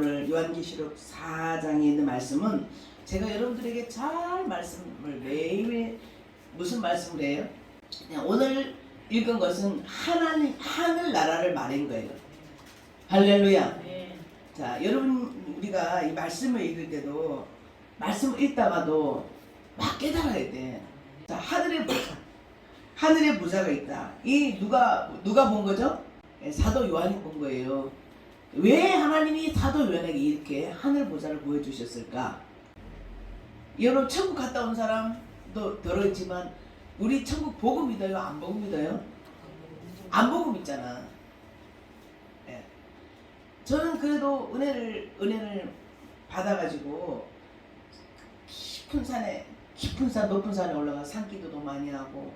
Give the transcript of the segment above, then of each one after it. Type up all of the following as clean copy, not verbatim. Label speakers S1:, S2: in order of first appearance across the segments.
S1: 오늘 요한계시록 4장에 있는 말씀은 제가 여러분들에게 잘 말씀을 매일 무슨 말씀을 해요? 오늘 읽은 것은 하나님 하늘 나라를 말한 거예요. 할렐루야.
S2: 네.
S1: 자, 여러분 우리가 이 말씀을 읽을 때도 말씀을 읽다가도 막 깨달아야 돼. 자, 하늘의 보좌가 있다. 이 누가 본 거죠? 사도 요한이 본 거예요. 왜 하나님이 사도 요한에게 이렇게 하늘 보좌를 보여주셨을까? 여러분 천국 갔다 온 사람도 들어있지만 우리 천국 보고 믿어요? 안 보고 믿어요? 안 보고 믿잖아. 예. 저는 그래도 은혜를 받아가지고 깊은 산 높은 산에 올라가 산기도도 많이 하고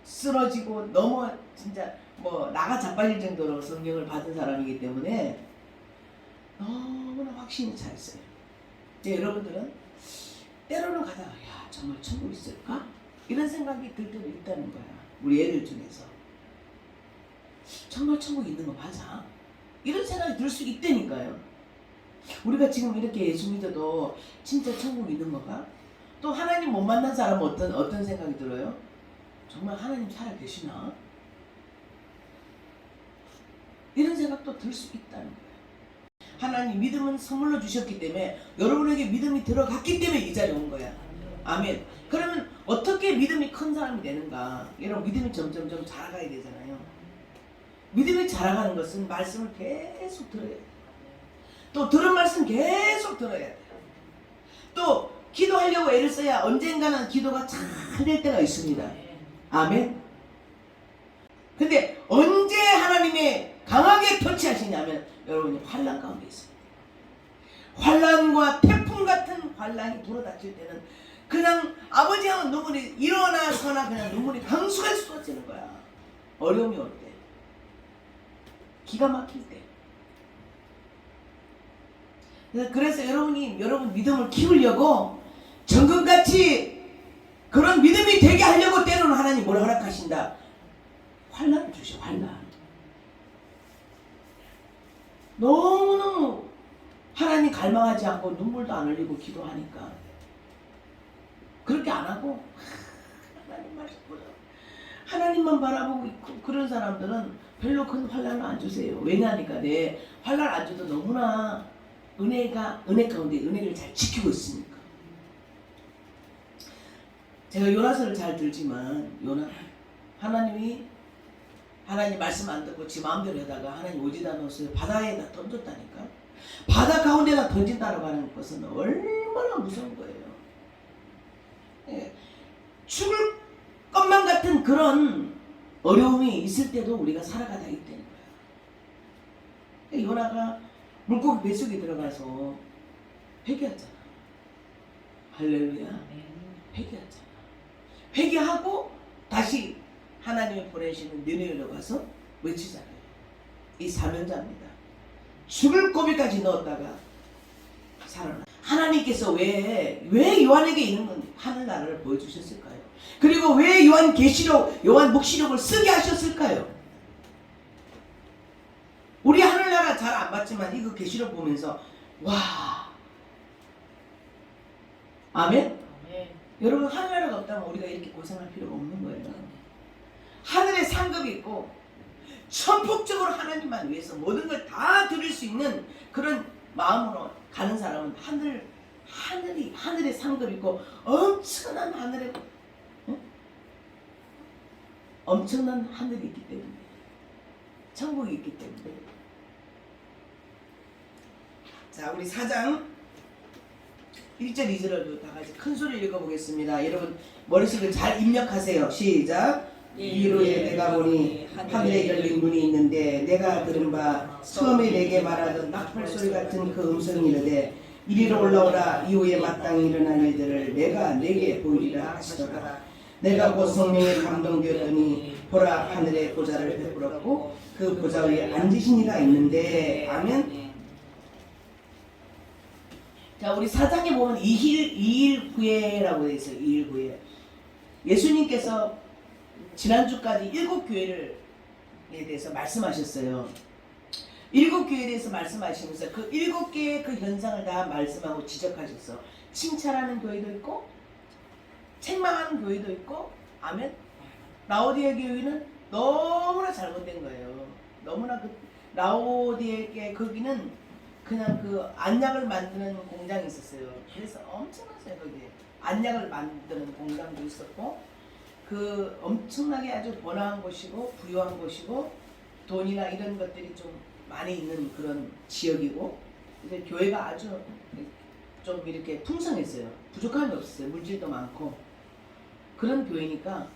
S1: 쓰러지고 너무 진짜 뭐 나가 자빠질 정도로 성경을 받은 사람이기 때문에 너무나 확신이 차 있어요. 여러분들은 때로는 가다가 야 정말 천국 있을까? 이런 생각이 들 때도 있다는 거야. 우리 애들 중에서 정말 천국 있는 거 맞아? 이런 생각이 들 수 있다니까요. 우리가 지금 이렇게 예수 믿어도 진짜 천국 있는 거가? 또 하나님 못 만난 사람은 어떤 생각이 들어요? 정말 하나님 살아 계시나? 이런 생각도 들 수 있다는 거예요. 하나님 믿음은 선물로 주셨기 때문에 여러분에게 믿음이 들어갔기 때문에 이 자리에 온 거야. 아멘. 그러면 어떻게 믿음이 큰 사람이 되는가? 여러분 믿음이 점점점 자라가야 되잖아요. 믿음이 자라가는 것은 말씀을 계속 들어야 돼. 또 들은 말씀 계속 들어야 돼. 또 기도하려고 애를 써야 언젠가는 기도가 잘 될 때가 있습니다. 아멘. 근데 언제 하나님이 강하게 터치하시냐면 여러분이 환난 가운데 있습니다. 환난과 태풍 같은 환난이 불어닥칠 때는 그냥 아버지하고 눈물이 일어나서나 그냥 눈물이 강수가 쏟아지는 거야. 어려움이 올 때, 기가 막힐 때. 그래서 여러분 믿음을 키우려고 정금같이 그런 믿음이 되게 하려고 때로는 하나님 뭘 허락하신다? 환난을 주셔. 환난. 너무너무 하나님 갈망하지 않고 눈물도 안 흘리고 기도하니까 그렇게 안 하고 하나님만 바라보고 있고 그런 사람들은 별로 큰 환난을 안 주세요. 왜냐하니까 내 환난 안 줘도 너무나 은혜 가운데 은혜를 잘 지키고 있으니까. 제가 요나서를 잘 들지만 하나님 말씀 안 듣고 지 마음대로 하다가 하나님 오지다 넣었어요. 바다에다 던졌다니까. 바다 가운데다 던진다라고 하는 것은 얼마나 무서운 거예요. 예. 죽을 것만 같은 그런 어려움이 있을 때도 우리가 살아가다 있다는 거예요. 요나가 물고기 뱃속에 들어가서 회개했잖아. 할렐루야. 회개했잖아. 회개하고 다시 하나님이 보내시는 니느웨로 가서 외치잖아요. 이 사명자입니다. 죽을 고비까지 넣었다가 살아나. 하나님께서 왜 요한에게 있는 하늘나라를 보여주셨을까요? 그리고 왜 요한 묵시록을 쓰게 하셨을까요? 우리 하늘나라 잘 안 봤지만 이거 계시록 보면서 와, 아멘? 여러분 하늘나라가 없다면 우리가 이렇게 고생할 필요가 없는 거예요. 하늘에 상급이 있고 천폭적으로 하나님만 위해서 모든 걸 다 드릴 수 있는 그런 마음으로 가는 사람은 하늘에 상급이 있고 엄청난 하늘에 엄청난 하늘이 있기 때문에 천국이 있기 때문에. 자, 우리 4장 1절 2절을 다 같이 큰 소리를 읽어보겠습니다. 여러분 머릿속에 잘 입력하세요. 시작. 이후에 내가 보니 하늘에 열린 문이 있는데 내가 들은 바 처음에 내게 말하던 나팔 소리 같은 그 음성이 이르되 이리로 올라오라. 이후에 마땅히 일어날 일들을 내가 내게 보이리라 하시더라. 내가 곧 성령에 감동되었더니 보라 하늘에 보좌를 베풀었고 그 보좌 위에 앉으신 이가 있는데. 아멘. 자, 우리 4장에 보면 2일 후에라고 되어 있어요. 2일 후에 예수님께서 지난주까지 7교회에 대해서 말씀하셨어요. 일곱 교회에 대해서 말씀하시면서 그 일곱 개의 그 현상을 다 말씀하고 지적하셔서 칭찬하는 교회도 있고 책망하는 교회도 있고, 아멘. 라오디에 교회는 너무나 잘못된 거예요. 너무나 그 라오디에 거기는 그냥 그 안약을 만드는 공장이 있었어요. 그래서 엄청났어요. 거기 안약을 만드는 공장도 있었고, 그 엄청나게 아주 번화한 곳이고 부유한 곳이고 돈이나 이런 것들이 좀 많이 있는 그런 지역이고, 근데 교회가 아주 좀 이렇게 풍성했어요. 부족함이 없었어요. 물질도 많고. 그런 교회니까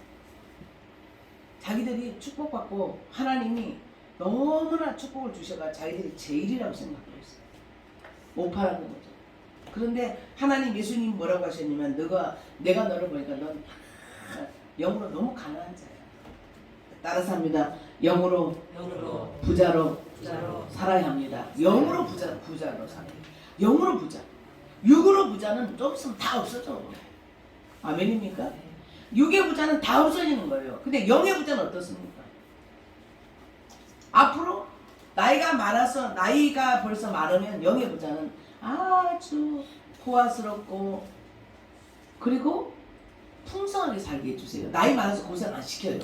S1: 자기들이 축복받고 하나님이 너무나 축복을 주셔가 자기들이 제일이라고 생각하고 있어요. 못 팔아는 거죠. 그런데 하나님 예수님 뭐라고 하셨냐면 내가 너를 보니까 넌 영으로 너무 가난한 자야. 따라서 합니다. 영으로 부자로 살아야 합니다. 영으로 부자로 살아야 돼요. 영으로 부자. 육으로 부자는 좀 있으면 다 없어져. 아멘입니까? 육의 부자는 다 없어지는 거예요. 근데 영의 부자는 어떻습니까? 앞으로 나이가 벌써 많으면 영의 부자는 아주 호화스럽고 그리고 풍성하게 살게 해주세요. 나이 많아서 고생 안 시켜요.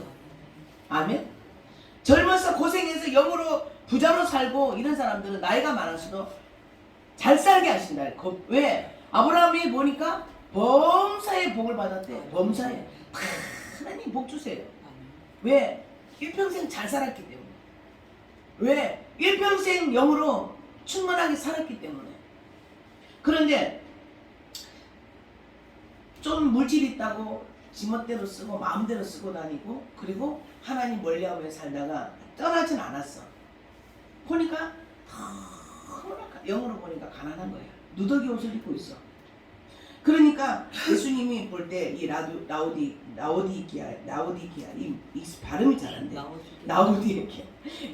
S1: 아멘. 젊어서 고생해서 영으로 부자로 살고 이런 사람들은 나이가 많아서도 잘 살게 하신다. 왜? 아브라함이 보니까 범사의 복을 받았대. 범사에 하나님 복 주세요. 왜? 일평생 잘 살았기 때문에. 왜? 일평생 영으로 충만하게 살았기 때문에. 그런데 좀 물질이 있다고 지멋대로 쓰고 마음대로 쓰고 다니고, 그리고 하나님 멀리하며 살다가 떠나진 않았어. 보니까 너무나 영으로 보니까 가난한 거야. 누더기 옷을 입고 있어. 그러니까 예수님이 볼 때 이 라오디기아 이 발음이 잘 안 돼. 라오디기아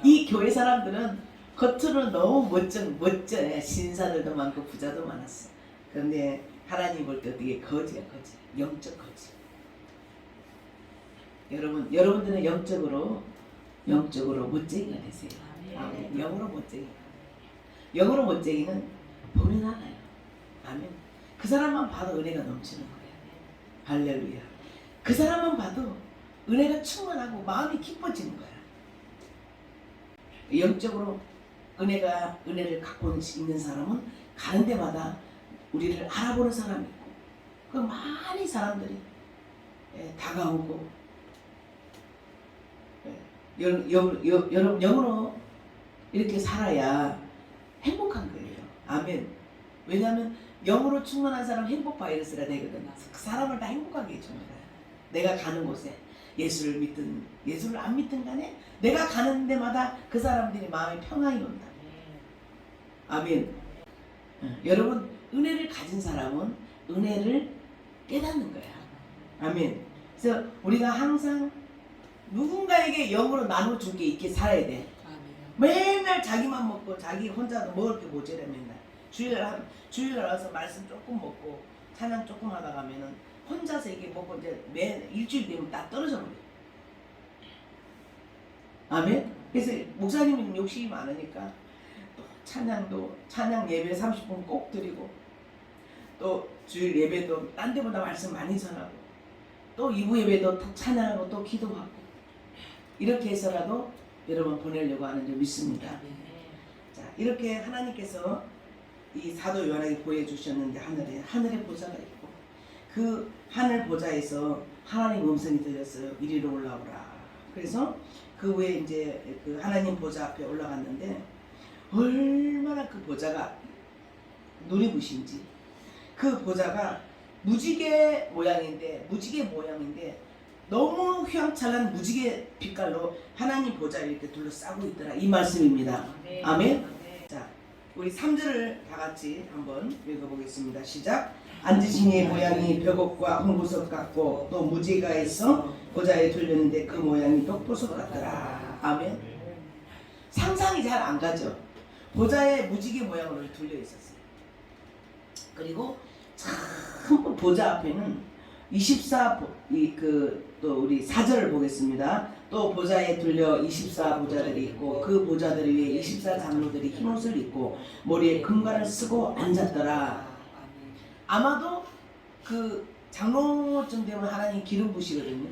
S1: 이 교회 사람들은 겉으로 너무 멋져. 신사들도 많고 부자도 많았어. 그런데 하나님 볼 때 어떻게 거지야, 거지. 영적 거지. 여러분들은 영적으로 멋쟁이가 되세요. 아멘. 영으로 멋쟁이. 영으로 멋쟁이는 보는 하나요. 아멘. 그 사람만 봐도 은혜가 넘치는 거예요. 할렐루야. 그 사람만 봐도 은혜가 충만하고 마음이 기뻐지는 거야. 영적으로 은혜를 갖고 있는 사람은 가는 데마다 우리를 알아보는 사람이 있고, 그 많은 사람들이 다가오고, 여러분 영으로 이렇게 살아야 행복한 거예요. 아멘. 왜냐하면 영으로 충만한 사람 행복 바이러스가 되거든. 그 사람을 다 행복하게 해주는 거야. 내가 가는 곳에 예수를 안 믿든 간에 내가 가는 데마다 그 사람들이 마음에 평안이 온다. 아멘. 여러분 은혜를 가진 사람은 은혜를 깨닫는 거야. 아멘. 그래서 우리가 항상 누군가에게 영으로 나눠줄 게 있게 살아야 돼. 맨날 자기만 먹고 자기 혼자 먹을 게 모자라. 맨날 주일날 와서 말씀 조금 먹고 찬양 조금 하다 가면은 혼자서 이게 먹고 이제 매 일주일 되면 다 떨어져 버려. 아멘. 그래서 목사님은 욕심이 많으니까 또 찬양 예배 30분 꼭 드리고, 또 주일 예배도 딴 데보다 말씀 많이 전하고, 또 2부 예배도 찬양하고 또 기도하고, 이렇게 해서라도 여러분 보내려고 하는 줄 믿습니다. 자, 이렇게 하나님께서 이 사도 요한에게 보여주셨는데 하늘에 보좌가 있고, 그 하늘 보좌에서 하나님 음성이 들렸어요. 이리로 올라오라. 그래서 그 후에 이제 그 하나님 보좌 앞에 올라갔는데 얼마나 그 보좌가 눈이 부신지. 그 보좌가 무지개 모양인데 너무 휘황찬란 무지개 빛깔로 하나님 보좌를 이렇게 둘러싸고 있더라. 이 말씀입니다. 아멘. 자, 우리 3절을 다 같이 한번 읽어보겠습니다. 시작. 앉으신 이의 모양이 벽옥과 홍보석 같고 또 무지개가에서 보좌에 둘렸는데 그 모양이 독보석 같더라. 아멘. 상상이 잘 안 가죠. 보좌에 무지개 모양으로 둘려 있었어요. 그리고 참 보좌 앞에는 24 또 우리 4절을 보겠습니다. 또 보좌에 둘려 24 보좌들이 있고 그 보좌들 위에 24 장로들이 흰옷을 입고 머리에 금관을 쓰고 앉았더라. 아마도 그 장로쯤 되면 하나님 기름 부시거든요.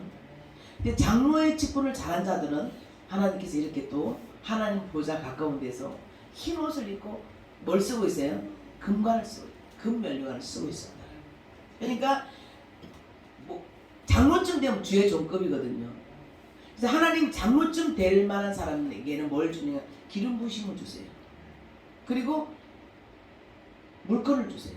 S1: 근데 장로의 직분을 잘한 자들은 하나님께서 이렇게 또 하나님 보좌 가까운 데서 흰옷을 입고 뭘 쓰고 있어요? 금관을 쓰고 금면류관을 쓰고 있습니다. 그러니까 뭐 장로쯤 되면 주의 종급이거든요. 그래서 하나님 장로쯤 될 만한 사람에게는 뭘 주냐? 기름 부심을 주세요. 그리고 물건을 주세요.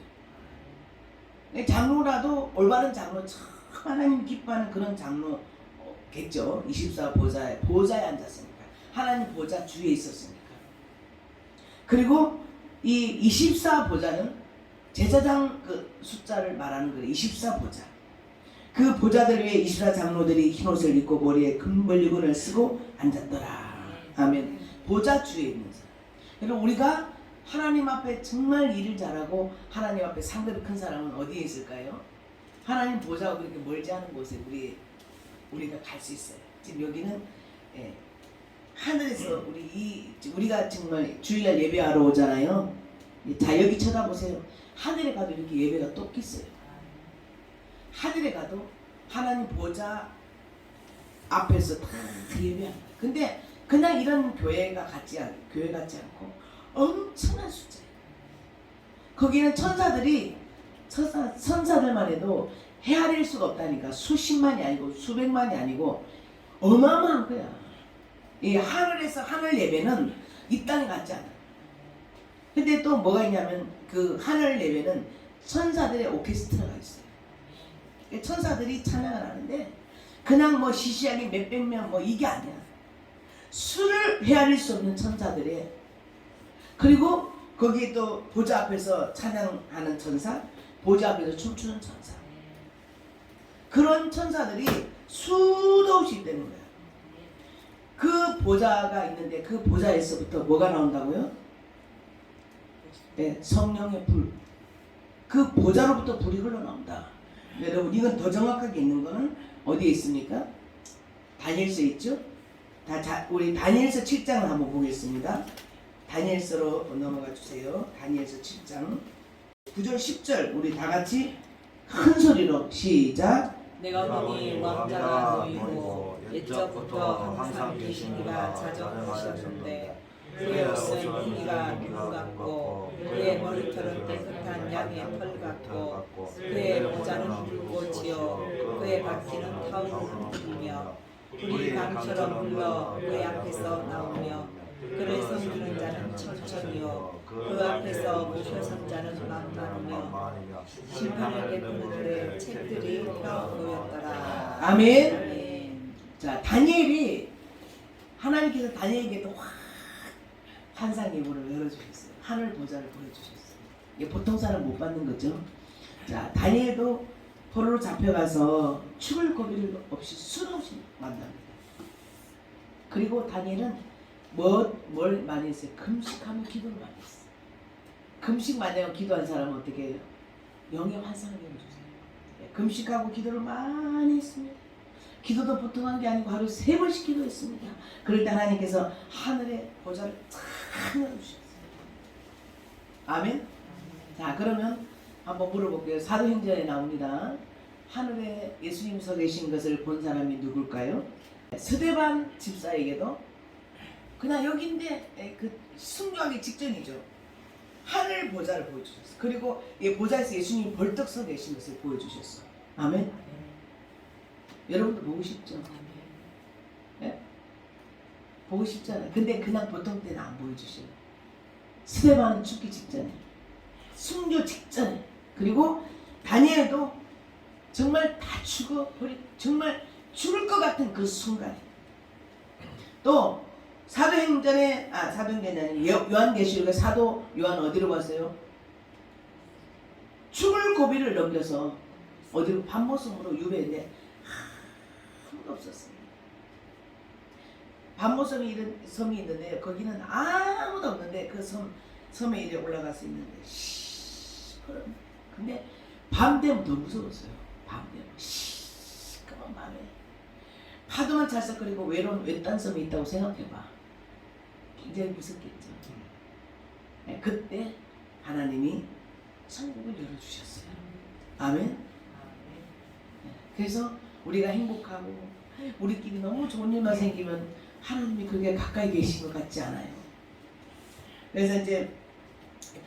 S1: 장로라도 올바른 장로, 참 하나님 기뻐하는 그런 장로겠죠. 24 보좌에 앉았으니까. 하나님 보좌 주위에 있었으니까. 그리고 이 24 보좌는 제사장 그 숫자를 말하는 거예요. 24 보좌. 그 보좌들 위에 24 장로들이 흰옷을 입고 머리에 금벌리근을 쓰고 앉았더라. 아멘. 보좌 주위에 있는 사람. 그리고 우리가 하나님 앞에 정말 일을 잘하고 하나님 앞에 상급이 큰 사람은 어디에 있을까요? 하나님 보좌가 그렇게 멀지 않은 곳에 우리가 갈 수 있어요. 지금 여기는 하늘에서 우리가 정말 주일날 예배하러 오잖아요. 자, 여기 쳐다보세요. 하늘에 가도 이렇게 예배가 똑 있어요. 하늘에 가도 하나님 보좌 앞에서 다 예배합니다. 근데 그냥 이런 교회 같지 않고 엄청난 숫자예요. 거기는 천사들만 해도 헤아릴 수가 없다니까. 수십만이 아니고 수백만이 아니고 어마어마한 거야. 이 하늘에서 하늘 예배는 이 땅에 같지 않아. 근데 또 뭐가 있냐면 그 하늘 예배는 천사들의 오케스트라가 있어요. 천사들이 찬양을 하는데 그냥 뭐 시시하게 몇백 명 뭐 이게 아니야. 수를 헤아릴 수 없는 천사들의, 그리고 거기에 또 보좌 앞에서 찬양하는 천사, 보좌 앞에서 춤추는 천사, 그런 천사들이 수도 없이 있다는 거야. 그 보좌가 있는데 그 보좌에서부터 뭐가 나온다고요? 네, 성령의 불. 그 보좌로부터 불이 흘러나온다. 여러분, 이건 더 정확하게 있는 거는 어디에 있습니까? 다니엘서에 있죠? 우리 다니엘서 7장을 한번 보겠습니다. 다니엘서로 넘어가 주세요. 다니엘서 7장 9절 10절 우리 다 같이 큰 소리로 시작.
S2: 내가 보니 왕자가 놓이고 옛적부터 항상 계신 이가 자정하셨는데 그의 옷은 희가 누구 같고 그의 머리털은 깨끗한 양의 털 같고 그의 모자는 불꽃이요 그의 바퀴는 타오르는 불이며 불이 강처럼 불러 그의 앞에서 나오며 그를 섬기는 자는 천천히요 그 앞에서 모셔선 자는 만만하며 심판을 베푸는 그의 책들이 펴 보였더라.
S1: 아멘.
S2: 아멘.
S1: 자, 다니엘이 하나님께서 다니엘에게 또 환상 예보를 열어주셨어요. 하늘 보좌를 보여주셨어요. 이게 보통 사람 못 받는 거죠. 자, 다니엘도 포로로 잡혀가서 죽을 고비를 없이 수없이 만납니다. 그리고 다니엘은 뭘 많이 했어요? 금식하며 기도를 많이 했어요. 금식 많이 하고 기도한 사람은 어떻게 해요? 영의 환상을 열어주세요. 금식하고 기도를 많이 했습니다. 기도도 보통 한 게 아니고 하루 3번씩 기도했습니다. 그럴 때 하나님께서 하늘의 보좌를 탁 열어주셨어요. 아멘? 자, 그러면 한번 물어볼게요. 사도행전에 나옵니다. 하늘에 예수님 서 계신 것을 본 사람이 누굴까요? 스데반 집사에게도 그냥 여기인데 그 순교하기 직전이죠. 하늘 보좌를 보여주셨어요. 그리고 이 보좌에서 예수님이 벌떡 서 계신 것을 보여주셨어요. 아멘? 여러분도 보고 싶죠? 네? 보고 싶잖아요. 근데 그냥 보통 때는 안 보여주셔요. 스데반은 죽기 직전에, 순교 직전에, 그리고 다니엘도 정말 다 정말 죽을 것 같은 그 순간에, 또 사도행전이 아니라 요한계시록에 사도 요한 어디로 갔어요? 죽을 고비를 넘겨서 어디로? 반모섬으로 유배인데 아무도 없었습니다. 반모섬이 이런 섬이 있는데 거기는 아무도 없는데 그 섬에 이제 올라갈 수 있는데 시끄러워. 근데 밤 되면 더 무서웠어요. 밤 되면 시끄러운 밤에 파도만 찰싹거리고 외로운 외딴 섬이 있다고 생각해봐. 굉장히 무섭겠죠. 네, 그때 하나님이 천국을 열어주셨어요. 아멘. 네, 그래서 우리가 행복하고 우리끼리 너무 좋은 일만 생기면 하나님이 그게 가까이 계신 것 같지 않아요. 그래서 이제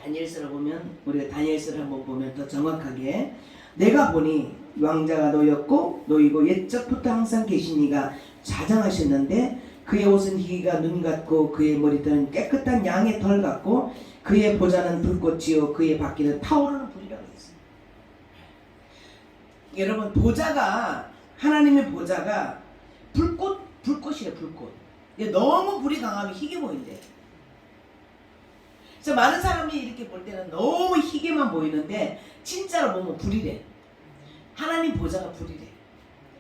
S1: 다니엘서를 보면, 우리가 다니엘서를 한번 보면 더 정확하게, 내가 보니 왕자가 놓이고 옛적부터 항상 계신 이가 자장하셨는데 그의 옷은 희기가 눈 같고 그의 머리털은 깨끗한 양의 털 같고 그의 보좌는 불꽃이요 그의 바퀴는 타오르는 불이라고 했어요. 여러분, 보좌가, 하나님의 보좌가 불꽃이래. 불꽃. 너무 불이 강하면 희게 보인대. 그래서 많은 사람이 이렇게 볼 때는 너무 희게만 보이는데 진짜로 보면 불이래. 하나님 보좌가 불이래.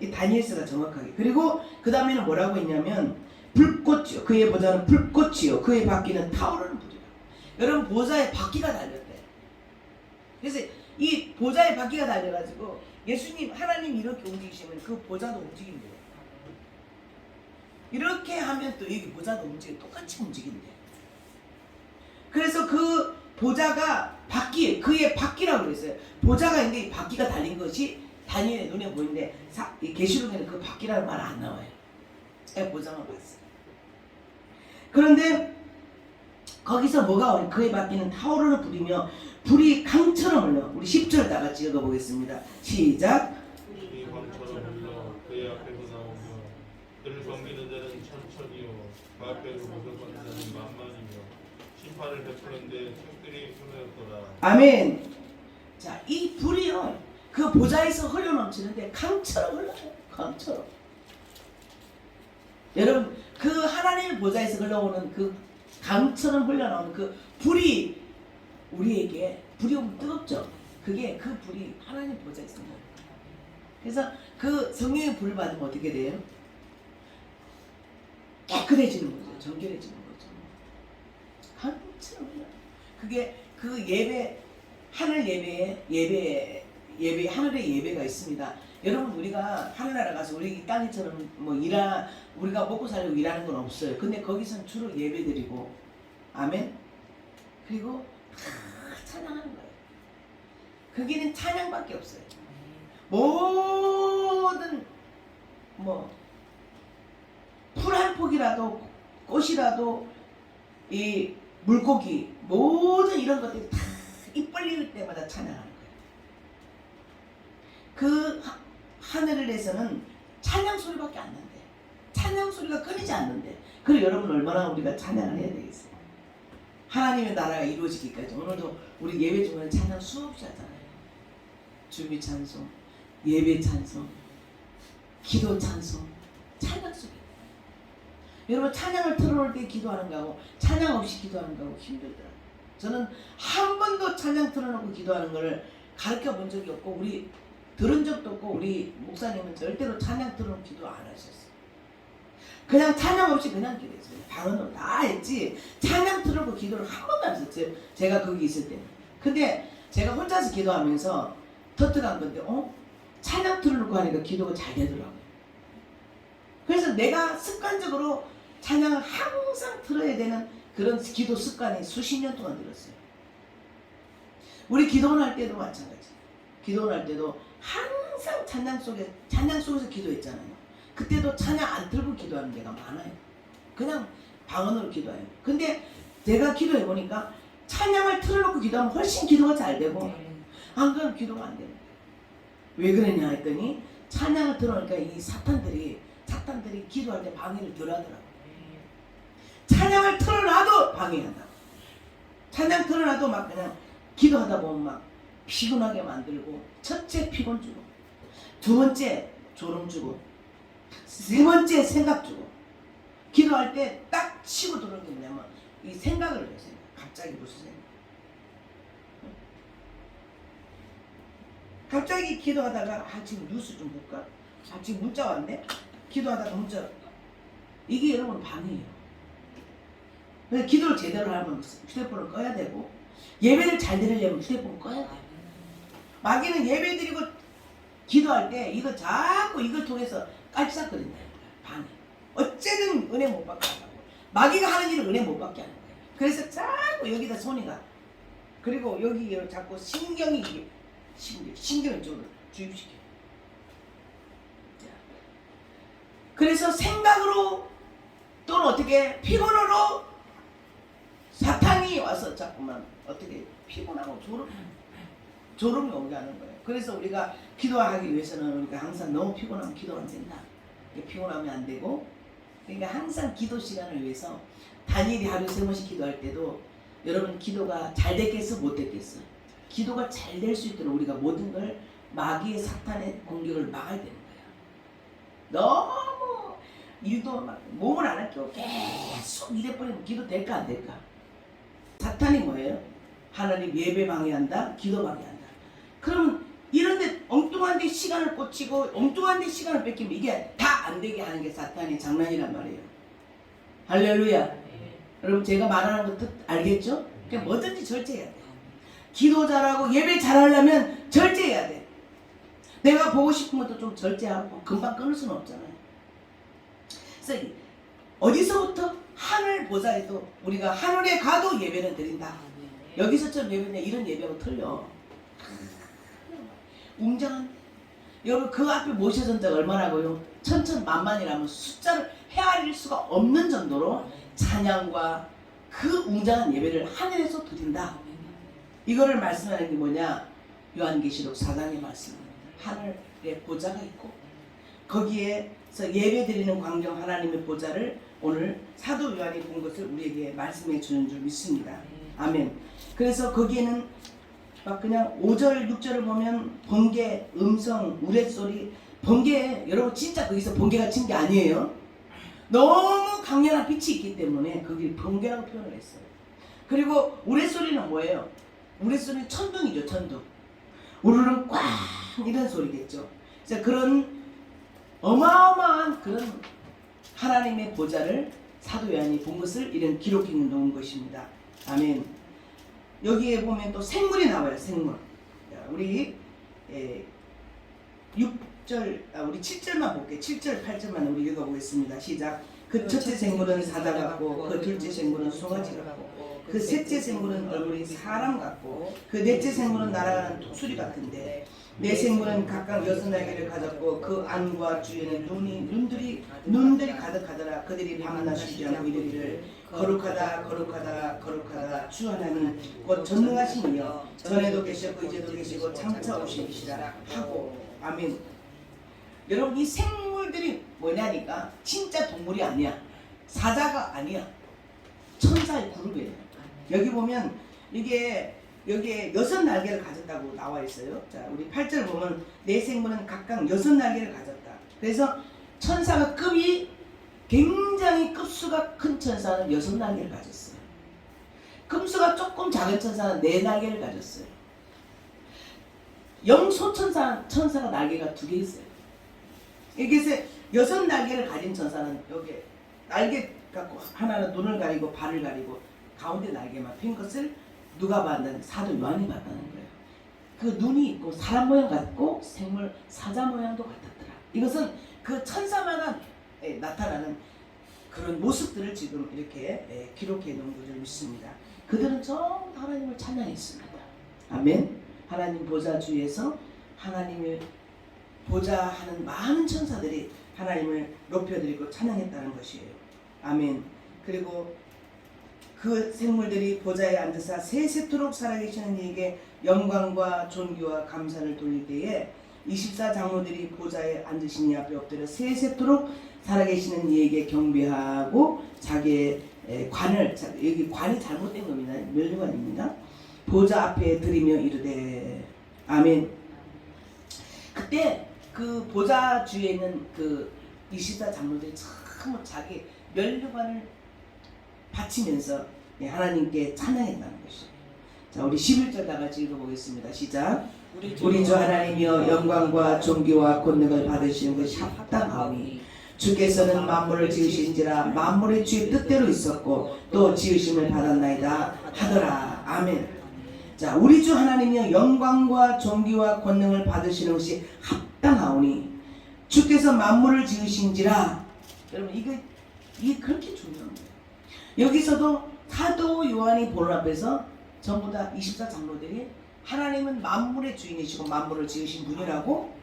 S1: 이 다니엘서가 정확하게. 그리고 그 다음에는 뭐라고 했냐면 불꽃이요 그의 보좌는 불꽃이요 그의 바퀴는 타오르는 불이라. 여러분, 보좌에 바퀴가 달렸대. 그래서 이 보좌에 바퀴가 달려가지고 예수님, 하나님 이렇게 움직이시면 그 보좌도 움직인대요. 이렇게 하면 또 여기 보좌도 움직여, 똑같이 움직인대. 그래서 그 보좌가 바퀴, 그의 바퀴라고 그랬어요. 보좌가 있는데 바퀴가 달린 것이 다니엘의 눈에 보이는데 계시록에는 그 바퀴라는 말 안 나와요. 제가 보좌만 봤어요. 그런데 거기서 뭐가 오니? 그의 바퀴는 타오르는 불이며 불이 강처럼 흘러. 우리 10절 다 같이 읽어보겠습니다. 시작.
S3: 불이 광처럼 흘러 그의 앞에서 나오며 그를 섬기는 자는 천천히요 그 앞에서 모독하는 자는 만만이며 심판을 베푸는데 창들이 끊어졌더라.
S1: 아멘. 자, 이 불이요 그 보좌에서 흘러넘치는데 강처럼 흘러요. 강처럼. 여러분, 그 하나님의 보좌에서 흘러오는 그 강처럼 흘러나오는 그 불이 우리에게, 불이 오면 뜨겁죠. 그게 그 불이 하나님 보좌에서 나요. 그래서 그 성령의 불을 받으면 어떻게 돼요? 깨끗해지는 거죠. 정결해지는 거죠. 강처럼 흘러요. 그게 그 예배, 하늘 예배에 하늘의 예배가 있습니다. 여러분, 우리가 하늘나라 가서 우리 땅에처럼 우리가 먹고 살려고 일하는 건 없어요. 근데 거기서는 주로 예배드리고, 아멘. 그리고 찬양하는 거예요. 거기는 찬양밖에 없어요. 모든 풀 한 폭이라도, 꽃이라도, 이 물고기, 모든 이런 것들이 다 입 벌릴 때마다 찬양하는 거예요. 그 하늘에서는 찬양 소리밖에 안 난대. 찬양 소리가 끊이지 않는데. 그리고 여러분, 얼마나 우리가 찬양을 해야 되겠어요. 하나님의 나라가 이루어지기까지. 오늘도 우리 예배 중에 찬양 수없이 하잖아요. 준비 찬송, 예배 찬송, 기도 찬송, 찬양 소리. 여러분, 찬양을 틀어놓을 때 기도하는 거하고 찬양 없이 기도하는 거하고 힘들더라고요. 저는 한 번도 찬양 틀어놓고 기도하는 것을 가르쳐 본 적이 없고, 우리 들은 적도 없고, 우리 목사님은 절대로 찬양 틀어놓고 기도 안 하셨어요. 그냥 찬양 없이 그냥 기도했어요. 방언으로 다 했지 찬양 틀어놓고 기도를 한 번도 안 했어요. 제가 거기 있을 때는. 근데 제가 혼자서 기도하면서 터득한 건데, 찬양 틀어놓고 하니까 기도가 잘 되더라고요. 그래서 내가 습관적으로 찬양을 항상 틀어야 되는 그런 기도 습관이 수십 년 동안 들었어요. 우리 기도원 할 때도 마찬가지. 기도원 할 때도 항상 찬양 속에서 기도했잖아요. 그때도 찬양 안 틀고 기도하는 데가 많아요. 그냥 방언으로 기도해요. 근데 제가 기도해 보니까 찬양을 틀어놓고 기도하면 훨씬 기도가 잘 되고, 안 그러면 기도가 안 됩니다. 왜 그러냐 했더니 찬양을 틀어놓으니까 이 사탄들이 기도할 때 방해를 덜 하더라고요. 찬양을 틀어놔도 방해한다. 찬양 틀어놔도 막 그냥 기도하다 보면 막 피곤하게 만들고, 첫째 피곤 주고, 두 번째 졸음 주고, 세 번째 생각 주고. 기도할 때 딱 치고 들어오는 게 뭐냐면 이 생각을 해요. 갑자기 무슨 생각? 갑자기 기도하다가 지금 뉴스 좀 볼까? 지금 문자 왔네? 기도하다가 문자. 이게 여러분 방해예요. 그래서 기도를 제대로 하면 휴대폰을 꺼야 되고, 예배를 잘 드리려면 휴대폰 꺼야 돼요. 마귀는 예배 드리고 기도할 때 이거 자꾸 이걸 통해서 깔짝거린다. 방해. 어쨌든 은혜 못 받게 하려고. 마귀가 하는 일을 은혜 못 받게 하는 거예요. 그래서 자꾸 여기다 손이 가. 그리고 여기 자꾸 신경이 신경을 쪽으로 주입시켜요. 그래서 생각으로 또는 어떻게 피곤으로 사탄이 와서 자꾸만 어떻게 피곤하고 졸음이 오게 하는 거예요. 그래서 우리가 기도하기 위해서는 우리가 항상 너무 피곤하면 기도가 안 된다. 피곤하면 안 되고, 그러니까 항상 기도 시간을 위해서 단일히 하루에 3번씩 기도할 때도 여러분 기도가 잘 됐겠어 못 됐겠어? 기도가 잘 될 수 있도록 우리가 모든 걸 마귀의 사탄의 공격을 막아야 되는 거예요. 너무 일도 막 몸을 안 아끼고 계속 이래버리면 기도 될까 안 될까? 사탄이 뭐예요? 하나님 예배 방해한다, 기도 방해한다. 그러면 이런데 엉뚱한 데 시간을 꽂히고 엉뚱한 데 시간을 뺏기면 이게 다 안 되게 하는 게 사탄의 장난이란 말이에요. 할렐루야. 여러분 제가 말하는 거 뜻 알겠죠? 그냥 뭐든지 절제해야 돼. 기도 잘하고 예배 잘하려면 절제해야 돼. 내가 보고 싶은 것도 좀 절제하고 금방 끊을 수는 없잖아요. 그래서 어디서부터 하늘 보좌에도 우리가 하늘에 가도 예배는 드린다. 여기서처럼 예배는 이런 예배하고 틀려. 웅장한데 여러분 그 앞에 모셔선 적 얼마나고요? 천천만만이라면 숫자를 헤아릴 수가 없는 정도로 찬양과 그 웅장한 예배를 하늘에서 드린다. 이거를 말씀하는 게 뭐냐? 요한계시록 4장의 말씀입니다. 하늘에 보좌가 있고 거기에서 예배 드리는 광경 하나님의 보좌를 오늘 사도 요한이 본 것을 우리에게 말씀해 주는 줄 믿습니다. 아멘. 그래서 거기에는 막 그냥 5절 6절을 보면 번개, 음성, 우레소리, 번개, 여러분 진짜 거기서 번개가 친 게 아니에요. 너무 강렬한 빛이 있기 때문에 거기 번개라고 표현을 했어요. 그리고 우레소리는 뭐예요? 우레소리는 천둥이죠, 천둥. 우르릉 꽝 이런 소리겠죠. 그래서 그런 어마어마한 그런 하나님의 보좌를 사도 요한이 본 것을 이런 기록해 놓은 것입니다. 아멘. 여기에 보면 또 생물이 나와요. 생물. 우리 6절, 우리 7절만 볼게요. 7절, 8절만 우리 읽어보겠습니다. 시작. 그 첫째 생물은 사자 같고, 그 둘째 생물은 송아지 같고, 그 셋째 생물은 얼굴이 사람 같고, 그 넷째 생물은 날아가는 독수리 같은데, 네 생물은 각각 6날개를 가졌고, 그 안과 주에는 눈들이 가득하더라. 그들이 밤낮 쉬지 않고 이르기를 거룩하다 거룩하다 거룩하다 주 하나님 곧 전능하신 이여 전에도 계셨고 이제도 계시고 장차 오시리시라 하고. 아멘. 여러분 이 생물들이 뭐냐니까 진짜 동물이 아니야. 사자가 아니야. 천사의 그룹이에요. 여기 보면 이게 여기에 6날개를 가졌다고 나와 있어요. 자, 우리 8절 보면 네 생물은 각각 6날개를 가졌다. 그래서 천사가 급이 굉장히 급수가 큰 천사는 6날개를 가졌어요. 급수가 조금 작은 천사는 4날개를 가졌어요. 영소천사가 날개가 2개 있어요. 여기서 6날개를 가진 천사는 여기 날개 갖고 하나는 눈을 가리고 발을 가리고 가운데 날개만 핀 것을 누가 봤는데 사도 요한이 봤다는 거예요. 그 눈이 있고 사람 모양 같고 생물 사자 모양도 같았더라. 이것은 그 천사마다 나타나는 그런 모습들을 지금 이렇게 기록해 놓은 것을 믿습니다. 그들은 전부 하나님을 찬양했습니다. 아멘. 하나님 보좌 주위에서 하나님을 보좌하는 많은 천사들이 하나님을 높여드리고 찬양했다는 것이에요. 아멘. 그리고 그 생물들이 보좌에 앉으사 세세토록 살아계시는 이에게 영광과 존귀와 감사를 돌릴 때에 24장로들이 보좌에 앉으신 이 앞에 엎드려 세세토록 살아계시는 이에게 경배하고 자기의 관을, 여기 관이 잘못된 겁니다. 멸류관입니다. 보좌 앞에 드리며 이르되 아멘. 그때 그 보좌 주위에 있는 그 24장로들이 참 자기 멸류관을 바치면서 하나님께 찬양했다는 것이죠. 자, 우리 11절 다 같이 읽어보겠습니다. 시작. 우리 주 하나님이여 영광과 존귀와 권능을 받으시는 것이 합당하오니 주께서는 만물을 지으신지라 만물의 주의 뜻대로 있었고 또 지으심을 받았나이다 하더라. 아멘. 자, 우리 주 하나님이여 영광과 존귀와 권능을 받으시는 것이 합당하오니 주께서 만물을 지으신지라 여러분 이게 그렇게 중요한 거예요. 여기서도 사도 요한이 보는 앞에서 전부 다 24장로들이 하나님은 만물의 주인이시고 만물을 지으신 분이라고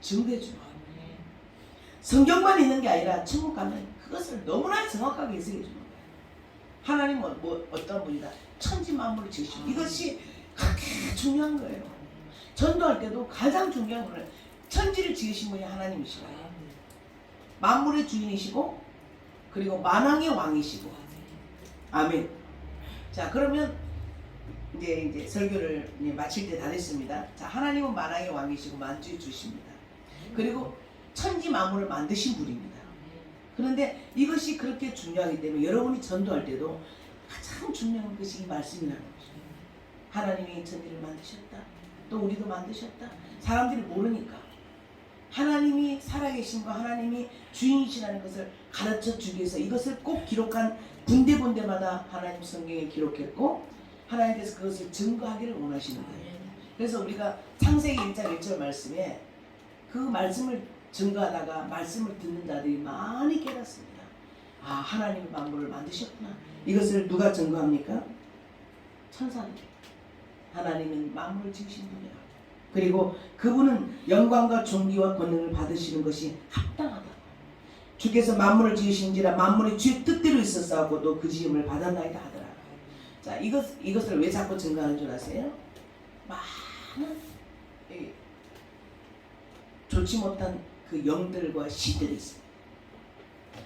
S1: 증거해 주는 거예요. 성경만 있는 게 아니라 천국 가면 그것을 너무나 정확하게 해석해 주는 거예요. 하나님은 어떤 분이다. 천지 만물을 지으신 분. 이것이 그렇게 중요한 거예요. 전도할 때도 가장 중요한 거는 천지를 지으신 분이 하나님이시고 만물의 주인이시고 그리고 만왕의 왕이시고 아멘. 자 그러면 이제 설교를 이제 마칠 때 다 됐습니다. 자 하나님은 만왕의 왕이시고 만주의 주십니다. 그리고 천지 만물을 만드신 분입니다. 그런데 이것이 그렇게 중요하기 때문에 여러분이 전도할 때도 가장 중요한 것이 이 말씀이라는 거죠. 하나님이 천지를 만드셨다. 또 우리도 만드셨다. 사람들이 모르니까 하나님이 살아계신과 하나님이 주인이시라는 것을 가르쳐 주기 위해서 이것을 꼭 기록한 군데군데마다 하나님 성경에 기록했고 하나님께서 그것을 증거하기를 원하시는 거예요. 그래서 우리가 창세기 1장 1절 말씀에 그 말씀을 증거하다가 말씀을 듣는 자들이 많이 깨닫습니다. 아 하나님이 만물을 만드셨구나. 이것을 누가 증거합니까? 천사들. 하나님은 만물을 지으신 분이라. 그리고 그분은 영광과 존귀와 권능을 받으시는 것이 합당하다. 주께서 만물을 지으신지라 만물이 주의 뜻대로 있었사오고 또 그 지음을 받았나이다 하더라. 자 이것을 왜 자꾸 증거하는 줄 아세요? 많은 좋지 못한 그 영들과 시들이 있어요.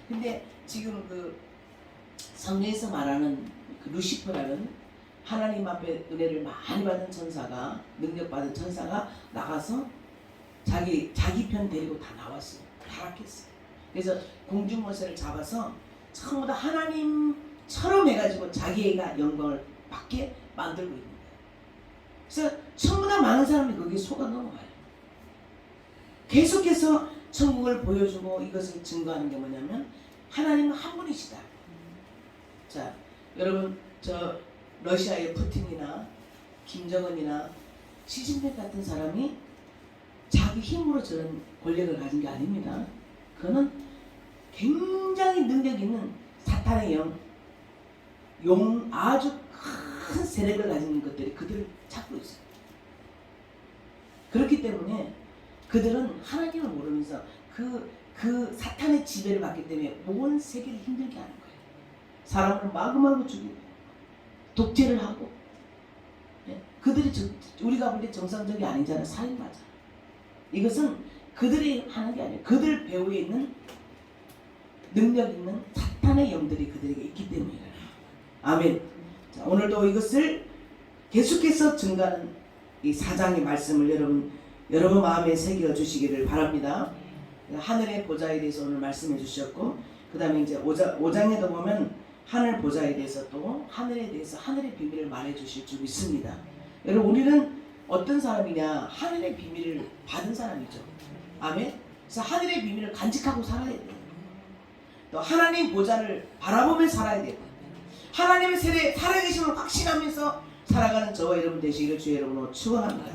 S1: 근데 지금 그 성경에서 말하는 그 루시퍼라는 하나님 앞에 은혜를 많이 받은 천사가 능력받은 천사가 나가서 자기 편 데리고 다 나왔어요. 타락했어요. 그래서 공중모세를 잡아서 전부 다 하나님처럼 해가지고 자기가 영광을 받게 만들고 있는 거예요. 그래서 전부 다 많은 사람이 거기에 속아 넘어가요. 계속해서 천국을 보여주고 이것을 증거하는 게 뭐냐면 하나님은 한 분이시다. 자 여러분 저 러시아의 푸틴이나 김정은이나 시진핑 같은 사람이 자기 힘으로 저런 권력을 가진 게 아닙니다. 그는 굉장히 능력 있는 사탄의 용 아주 큰 세력을 가진 것들이 그들을 찾고 있어요. 그렇기 때문에 그들은 하나님을 모르면서 그 사탄의 지배를 받기 때문에 온 세계를 힘들게 하는 거예요. 사람을 마구마구 죽이고 독재를 하고 그들이 우리가 볼 때 정상적이 아니잖아요. 살인마잖아. 이것은 그들이 하는 게 아니에요. 그들 배후에 있는 능력 있는 사탄의 영들이 그들에게 있기 때문이에요. 아멘. 자, 오늘도 이것을 계속해서 증가하는 이 사장의 말씀을 여러분 마음에 새겨 주시기를 바랍니다. 하늘의 보좌에 대해서 오늘 말씀해 주셨고 그 다음에 이제 5장에도 보면 하늘 보좌에 대해서 또 하늘에 대해서 하늘의 비밀을 말해 주실 줄 믿습니다. 여러분 우리는 어떤 사람이냐? 하늘의 비밀을 받은 사람이죠. 아멘. 그래서 하늘의 비밀을 간직하고 살아야 돼요. 또 하나님 보좌를 바라보며 살아야 돼요. 하나님의 세례 살아계심을 확신하면서 살아가는 저와 여러분 되시기를 주의 이름으로 축원합니다.